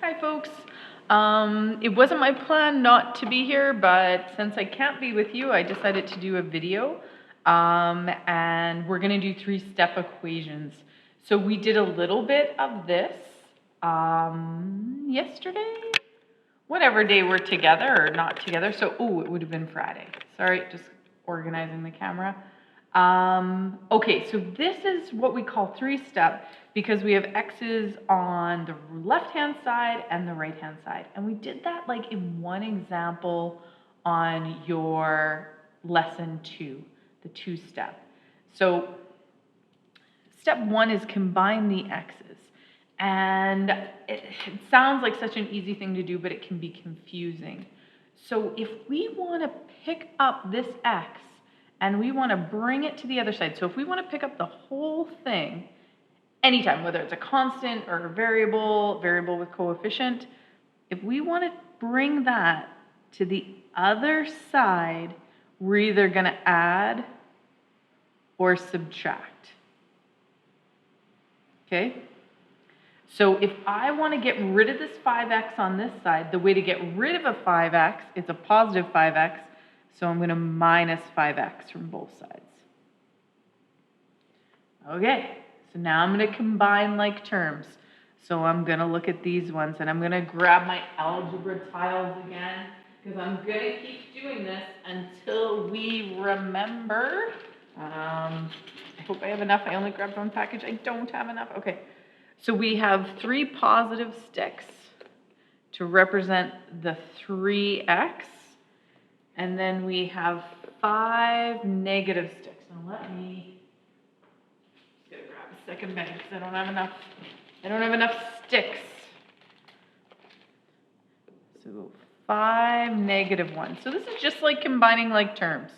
Hi folks. It wasn't my plan not to be here, but since I can't be with you, I decided to do a video. And we're gonna do three-step equations. So we did a little bit of this yesterday, whatever day we're together or not together. So, it would have been Friday. Sorry, just organizing the camera. Okay, so this is what we call three-step because we have x's on the left-hand side and the right-hand side. And we did that like in one example on your lesson 2, the two-step. So step 1 is combine the x's. And it sounds like such an easy thing to do, but it can be confusing. So if we want to pick up this x and we want to bring it to the other side, so if we want to pick up the whole thing anytime, whether it's a constant or a variable with coefficient, if we want to bring that to the other side, we're either going to add or subtract. Okay? So if I want to get rid of this 5x on this side, the way to get rid of a 5x is a positive 5x, so I'm going to minus 5x from both sides. Okay, so now I'm going to combine like terms. So I'm going to look at these ones, and I'm going to grab my algebra tiles again, because I'm going to keep doing this until we remember. I hope I have enough. I only grabbed one package. I don't have enough. Okay. So we have 3 positive sticks to represent the 3x, and then we have 5 negative sticks. Now let me just gotta grab a second bag because I don't have enough sticks. So 5 negative ones. So this is just like combining like terms.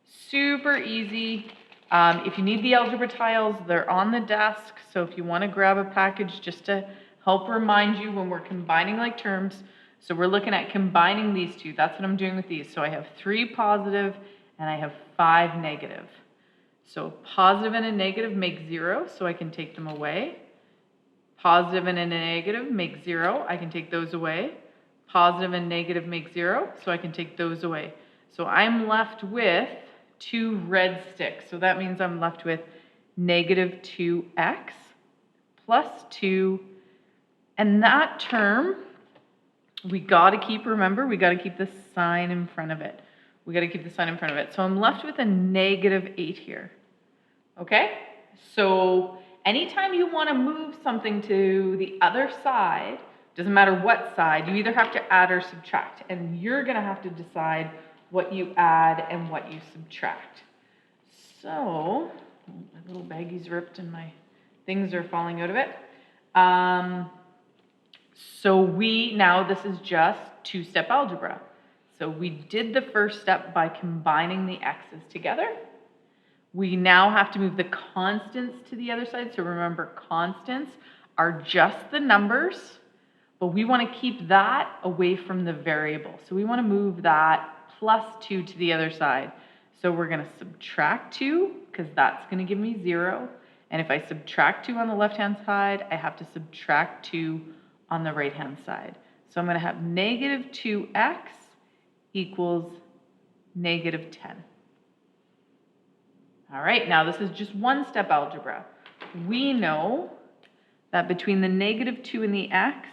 Super easy. If you need the algebra tiles, they're on the desk. So if you want to grab a package just to help remind you when we're combining like terms. So we're looking at combining these two. That's what I'm doing with these. So I have 3 positive and I have 5 negative. So positive and a negative make 0, so I can take them away. Positive and a negative make 0. I can take those away. Positive and negative make 0, so I can take those away. So I'm left with 2 red sticks. So that means I'm left with negative 2x plus 2. And that term, we got to keep, remember, we got to keep the sign in front of it. We got to keep the sign in front of it. So I'm left with a negative 8 here. Okay? So anytime you want to move something to the other side, doesn't matter what side, you either have to add or subtract. And you're going to have to decide what you add and what you subtract. So, my little baggie's ripped and my things are falling out of it. So now this is just two-step algebra. So we did the first step by combining the x's together. We now have to move the constants to the other side. So remember, constants are just the numbers, but we want to keep that away from the variable. So we want to move that plus 2 to the other side. So we're going to subtract 2 because that's going to give me 0. And if I subtract 2 on the left-hand side, I have to subtract 2 on the right-hand side. So I'm going to have negative 2x equals negative 10. All right, now this is just one-step algebra. We know that between the negative 2 and the x,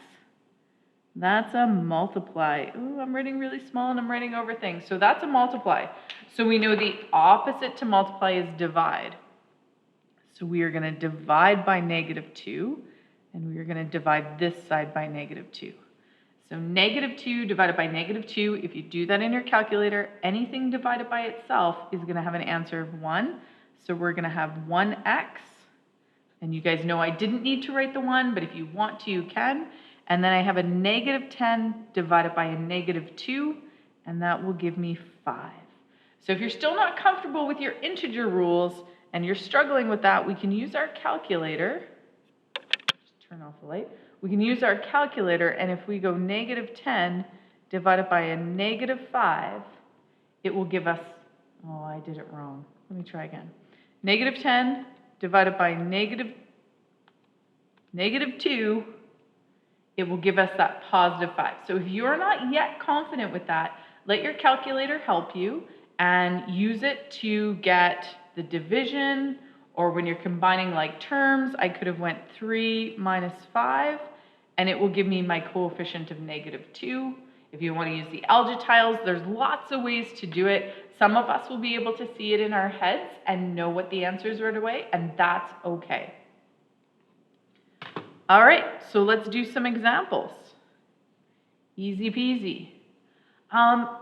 that's a multiply. Ooh, I'm writing really small and I'm writing over things. So that's a multiply. So we know the opposite to multiply is divide. So we are going to divide by negative 2, and we are going to divide this side by negative 2. So negative 2 divided by negative 2, if you do that in your calculator, anything divided by itself is going to have an answer of 1. So we're going to have 1x. And you guys know I didn't need to write the 1, but if you want to, you can. And then I have a negative 10 divided by a negative 2, and that will give me 5. So if you're still not comfortable with your integer rules and you're struggling with that, we can use our calculator. Just turn off the light. We can use our calculator, and if we go negative 10 divided by a negative 5, it will give us, oh, I did it wrong. Let me try again. Negative 10 divided by negative 2 it will give us that positive 5. So if you're not yet confident with that, let your calculator help you and use it to get the division, or when you're combining like terms, I could have went 3 minus 5, and it will give me my coefficient of -2. If you want to use the algetiles, there's lots of ways to do it. Some of us will be able to see it in our heads and know what the answers right away, and that's okay. All right, so let's do some examples. Easy peasy.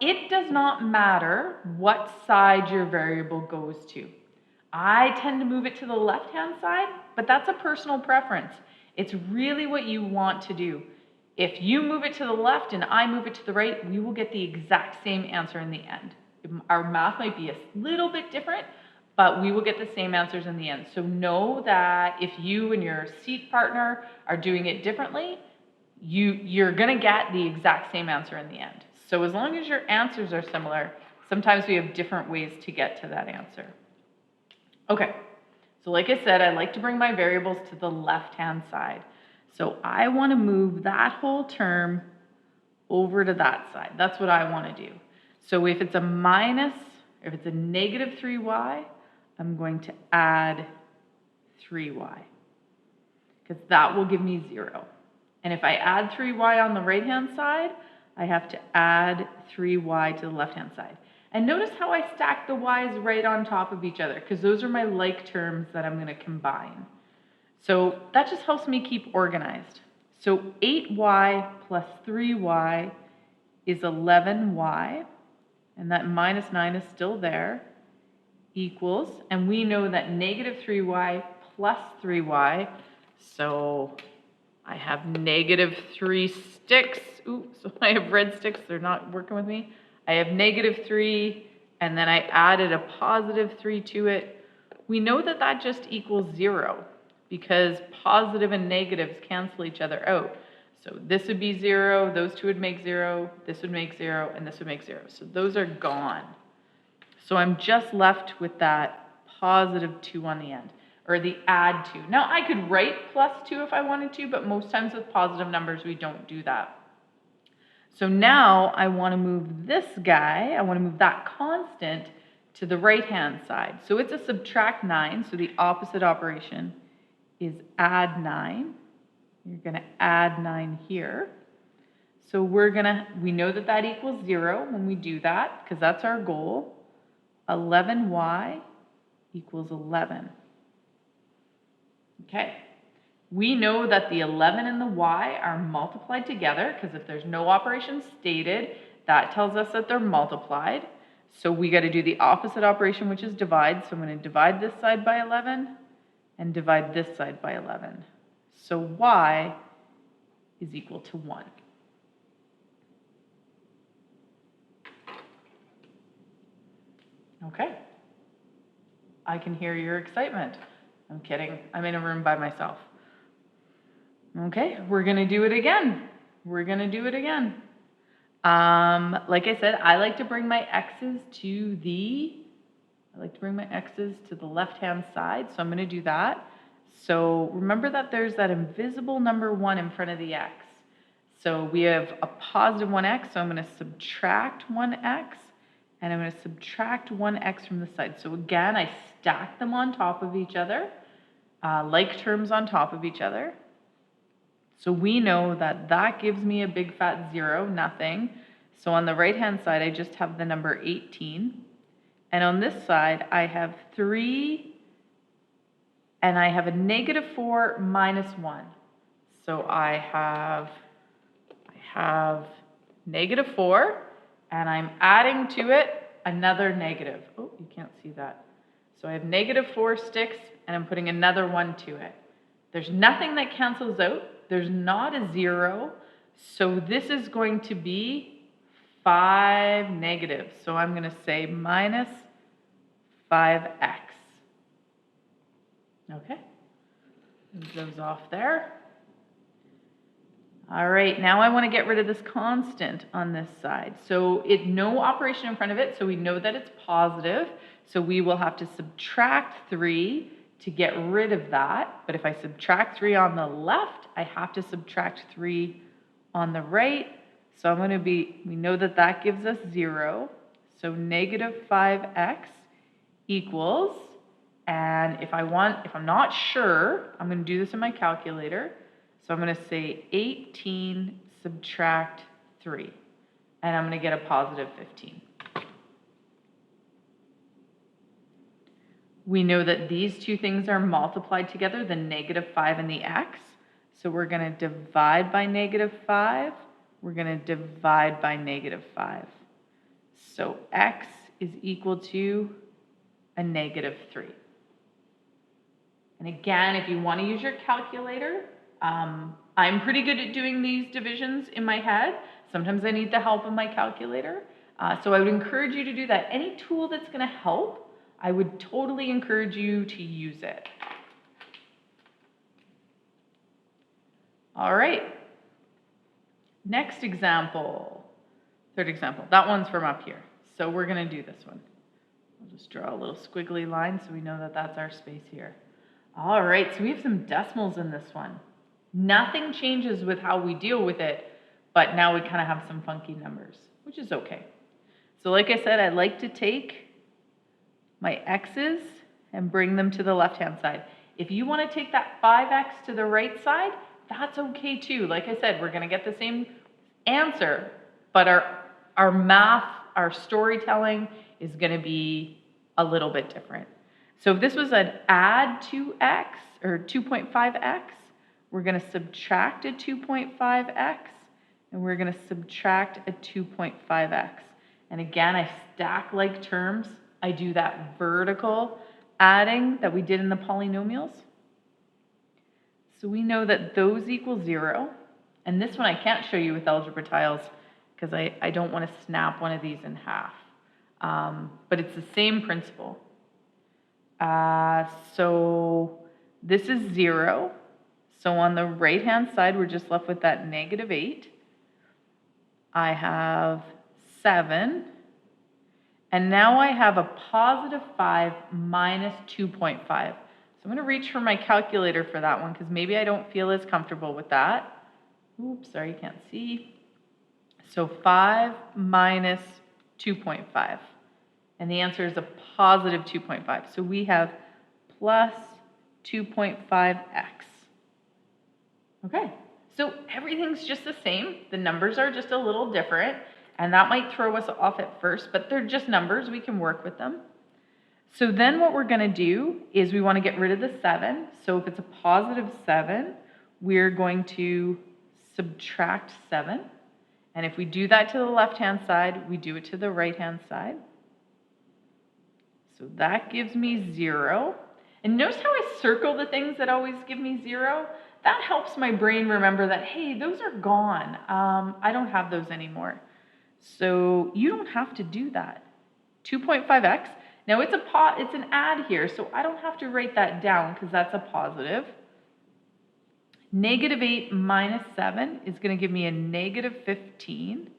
It does not matter what side your variable goes to. I tend to move it to the left-hand side, but that's a personal preference. It's really what you want to do. If you move it to the left and I move it to the right, we will get the exact same answer in the end. Our math might be a little bit different, but we will get the same answers in the end. So know that if you and your seat partner are doing it differently, you're going to get the exact same answer in the end. So as long as your answers are similar, sometimes we have different ways to get to that answer. Okay, so like I said, I like to bring my variables to the left-hand side. So I want to move that whole term over to that side. That's what I want to do. So if it's a negative 3y, I'm going to add 3y, because that will give me 0. And if I add 3y on the right-hand side, I have to add 3y to the left-hand side. And notice how I stack the y's right on top of each other, because those are my like terms that I'm going to combine. So that just helps me keep organized. So 8y plus 3y is 11y, and that minus 9 is still there, equals, and we know that negative 3y plus 3y, so I have negative 3 sticks. Ooh, so I have red sticks, they're not working with me. I have negative 3, and then I added a positive 3 to it. We know that that just equals 0, because positive and negatives cancel each other out. So this would be 0, those two would make 0, this would make 0, and this would make 0. So those are gone. So I'm just left with that positive 2 on the end, or the add 2. Now I could write plus 2 if I wanted to, but most times with positive numbers we don't do that. So now I want to move this guy, I want to move that constant to the right-hand side. So it's a subtract 9, so the opposite operation is add 9. You're going to add 9 here. So we know that that equals 0 when we do that, because that's our goal. 11y equals 11. Okay. We know that the 11 and the y are multiplied together, because if there's no operation stated, that tells us that they're multiplied. So we got to do the opposite operation, which is divide. So I'm going to divide this side by 11 and divide this side by 11. So y is equal to 1. Okay. I can hear your excitement. I'm kidding. I'm in a room by myself. Okay, we're going to do it again. Like I said, I like to bring my x's to the left-hand side, so I'm going to do that. So remember that there's that invisible number 1 in front of the x. So we have a positive 1x, so I'm going to subtract 1x, and I'm going to subtract 1x from the side. So again, I stack them on top of each other, like terms on top of each other. So we know that that gives me a big fat 0, nothing. So on the right-hand side, I just have the number 18. And on this side, I have 3, and I have a negative 4 minus 1. So I have negative 4, and I'm adding to it another negative. Oh, you can't see that. So I have negative 4 sticks, and I'm putting another 1 to it. There's nothing that cancels out. There's not a 0. So this is going to be 5 negative. So I'm going to say minus 5x. Okay. Move those off there. All right, now I want to get rid of this constant on this side. So no operation in front of it, so we know that it's positive. So we will have to subtract 3 to get rid of that. But if I subtract 3 on the left, I have to subtract 3 on the right. So I'm going to we know that that gives us 0. So negative 5x equals, and if I'm not sure, I'm going to do this in my calculator. So I'm going to say 18 subtract 3, and I'm going to get a positive 15. We know that these two things are multiplied together, the negative 5 and the x. So we're going to divide by negative 5. We're going to divide by negative 5. So x is equal to a negative 3. And again, if you want to use your calculator, I'm pretty good at doing these divisions in my head. Sometimes I need the help of my calculator. So I would encourage you to do that. Any tool that's going to help, I would totally encourage you to use it. All right. Next example, third example. That one's from up here. So we're going to do this one. I'll just draw a little squiggly line so we know that that's our space here. All right, so we have some decimals in this one. Nothing changes with how we deal with it, but now we kind of have some funky numbers, which is okay. So like I said, I like to take my x's and bring them to the left-hand side. If you want to take that 5x to the right side, that's okay too. Like I said, we're going to get the same answer, but our math, our storytelling is going to be a little bit different. So if this was an add 2x or 2.5x, we're going to subtract a 2.5x, and we're going to subtract a 2.5x. And again, I stack like terms. I do that vertical adding that we did in the polynomials. So we know that those equal 0. And this one I can't show you with algebra tiles because I don't want to snap one of these in half. But it's the same principle. So this is 0. So on the right-hand side, we're just left with that negative 8. I have 7. And now I have a positive 5 minus 2.5. So I'm going to reach for my calculator for that one because maybe I don't feel as comfortable with that. Oops, sorry, you can't see. So 5 minus 2.5. And the answer is a positive 2.5. So we have plus 2.5x. Okay, so everything's just the same. The numbers are just a little different. And that might throw us off at first, but they're just numbers. We can work with them. So then what we're going to do is we want to get rid of the 7. So if it's a positive 7, we're going to subtract 7. And if we do that to the left-hand side, we do it to the right-hand side. So that gives me 0. And notice how I circle the things that always give me 0? That helps my brain remember that, hey, those are gone. I don't have those anymore. So you don't have to do that. 2.5x. Now it's an add here, so I don't have to write that down because that's a positive. Negative 8 minus 7 is going to give me a negative 15.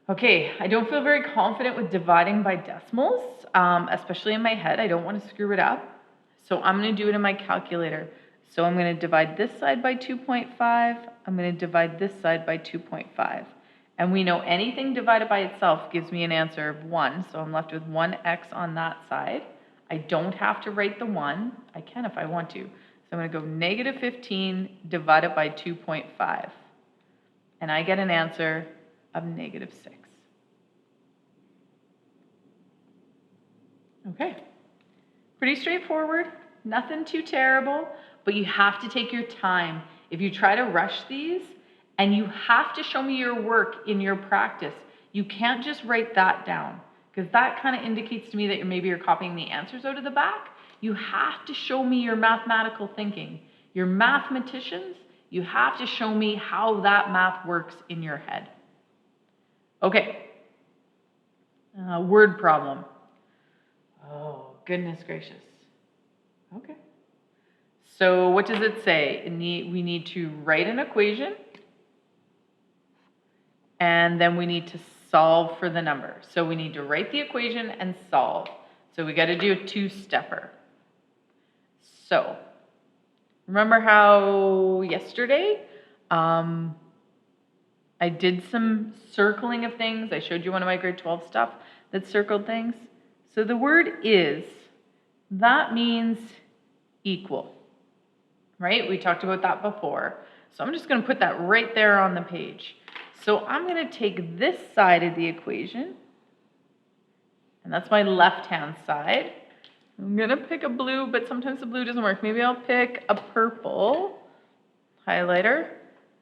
Okay, I don't feel very confident with dividing by decimals, especially in my head. I don't want to screw it up. So I'm going to do it in my calculator. So I'm going to divide this side by 2.5. I'm going to divide this side by 2.5. And we know anything divided by itself gives me an answer of 1. So I'm left with 1x on that side. I don't have to write the 1. I can if I want to. So I'm going to go negative 15 divided by 2.5. And I get an answer of negative 6. Okay. Pretty straightforward. Nothing too terrible. But you have to take your time. If you try to rush these, and you have to show me your work in your practice. You can't just write that down because that kind of indicates to me that maybe you're copying the answers out of the back. You have to show me your mathematical thinking. You're mathematicians. You have to show me how that math works in your head. Okay. Word problem. Oh, goodness gracious. Okay. So what does it say? We need to write an equation. And then we need to solve for the number. So we need to write the equation and solve. So we got to do a two-stepper. So remember how yesterday I did some circling of things. I showed you one of my grade 12 stuff that circled things. So the word is, that means equal, right? We talked about that before. So I'm just going to put that right there on the page. So I'm going to take this side of the equation, and that's my left-hand side. I'm going to pick a blue, but sometimes the blue doesn't work. Maybe I'll pick a purple highlighter,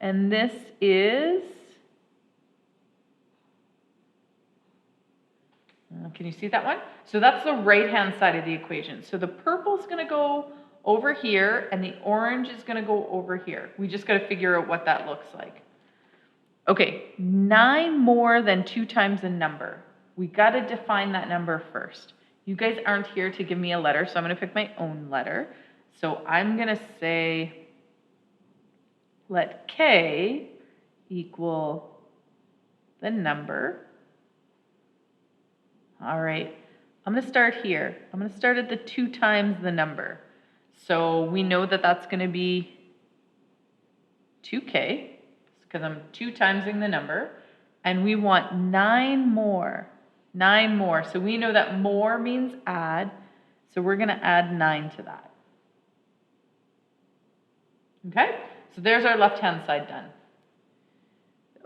and this is, can you see that one? So that's the right-hand side of the equation. So the purple is going to go over here, and the orange is going to go over here. We just got to figure out what that looks like. Okay, 9 more than 2 times a number. We got to define that number first. You guys aren't here to give me a letter, so I'm going to pick my own letter. So I'm going to say, let K equal the number. All right, I'm going to start here. I'm going to start at the 2 times the number. So we know that that's going to be 2K, because I'm 2 timesing the number. And we want 9 more. 9 more. So we know that more means add. So we're going to add 9 to that. Okay? So there's our left-hand side done.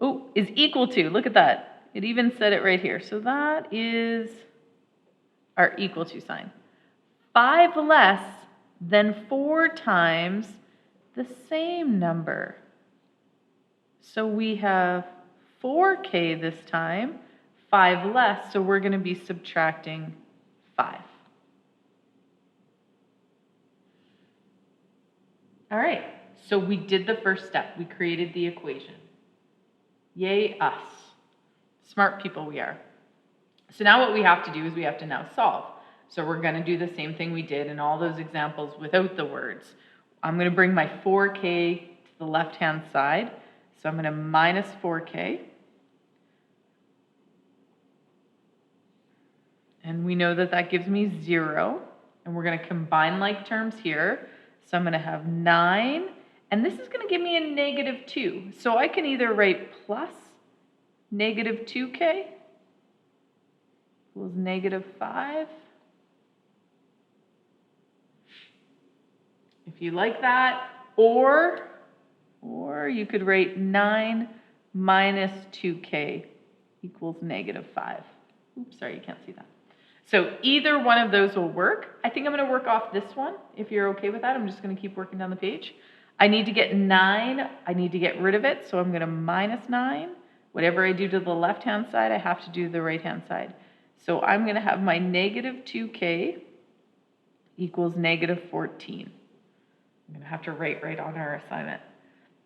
Oh, is equal to. Look at that. It even said it right here. So that is our equal to sign. 5 less than 4 times the same number. So we have 4K this time, 5 less, so we're going to be subtracting 5. All right, so we did the first step. We created the equation. Yay us. Smart people we are. So now what we have to do is we have to now solve. So we're going to do the same thing we did in all those examples without the words. I'm going to bring my 4K to the left-hand side. So I'm going to minus 4K. And we know that that gives me 0. And we're going to combine like terms here. So I'm going to have 9. And this is going to give me a negative 2. So I can either write plus negative 2K equals negative 5. If you like that. Or you could write 9 minus 2K equals negative 5. Oops, sorry, you can't see that. So either one of those will work. I think I'm going to work off this one. If you're okay with that, I'm just going to keep working down the page. I need to get 9. I need to get rid of it, so I'm going to minus 9. Whatever I do to the left-hand side, I have to do the right-hand side. So I'm going to have my negative 2K equals negative 14. I'm going to have to write right on our assignment.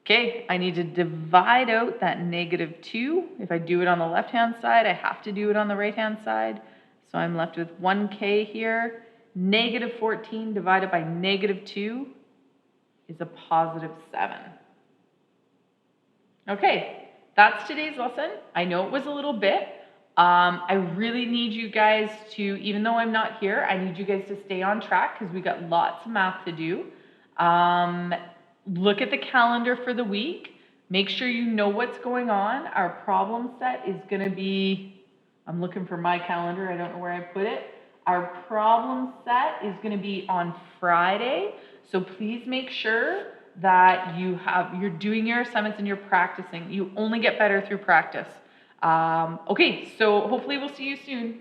Okay, I need to divide out that negative 2. If I do it on the left-hand side, I have to do it on the right-hand side. So I'm left with 1K here. Negative 14 divided by negative 2 is a positive 7. Okay, that's today's lesson. I know it was a little bit. I really need you guys to, even though I'm not here, I need you guys to stay on track because we got lots of math to do. Look at the calendar for the week. Make sure you know what's going on. Our problem set is going to be, I'm looking for my calendar. I don't know where I put it. Our problem set is going to be on Friday. So please make sure that you're doing your assignments and you're practicing. You only get better through practice. Okay, so hopefully we'll see you soon.